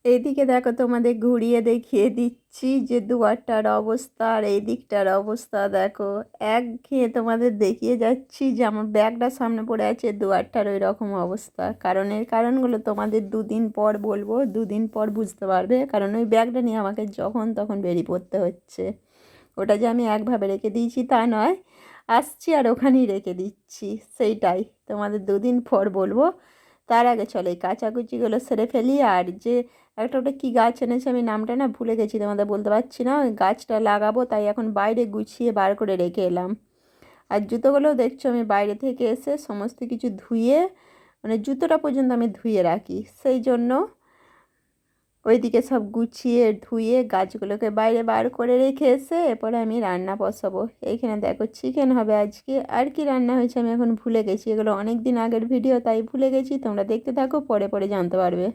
এইদিকে দেখো তোমাদের ঘুরিয়ে দেখিয়ে দিচ্ছি যে দুয়ারটার অবস্থা আর এই দিকটার অবস্থা দেখো। একঘেয়ে তোমাদের দেখিয়ে যাচ্ছি যে আমার ব্যাগটা সামনে পড়ে আছে, দুয়ারটার ওই রকম অবস্থা। কারণ এর কারণগুলো তোমাদের দুদিন পর বলবো, দুদিন পর বুঝতে পারবে। কারণ ওই ব্যাগটা নিয়ে আমাকে যখন তখন বেরিয়ে পড়তে হচ্ছে। ওটা যে আমি একভাবে রেখে দিয়েছি তা নয়, আসছি আর ওখানেই রেখে দিচ্ছি, সেইটাই তোমাদের দুদিন পর বলবো। তার আগে চলো এই কাচাকুচিগুলো সেরে ফেলি। আর যে একটা ওটা কী গাছ এনেছে আমি নামটা না ভুলে গেছি, তোমাদের বলতে পারছি না। ওই গাছটা লাগাবো তাই এখন বাইরে গুছিয়ে বার করে রেখে এলাম। আর জুতোগুলোও দেখছো আমি বাইরে থেকে এসে সমস্ত কিছু ধুয়ে, মানে জুতোটা পর্যন্ত আমি ধুয়ে রাখি, সেই জন্য ওইদিকে সব গুছিয়ে ধুয়ে গাছগুলোকে বাইরে বার করে রেখে এসে এরপরে আমি রান্না বসাবো। এইখানে দেখো চিকেন হবে আজকে। আর কি রান্না হয়েছে আমি এখন ভুলে গেছি, এগুলো অনেক দিন আগের ভিডিও তাই ভুলে গেছি। তোমরা দেখতে থাকো, পরে পরে জানতে পারবে।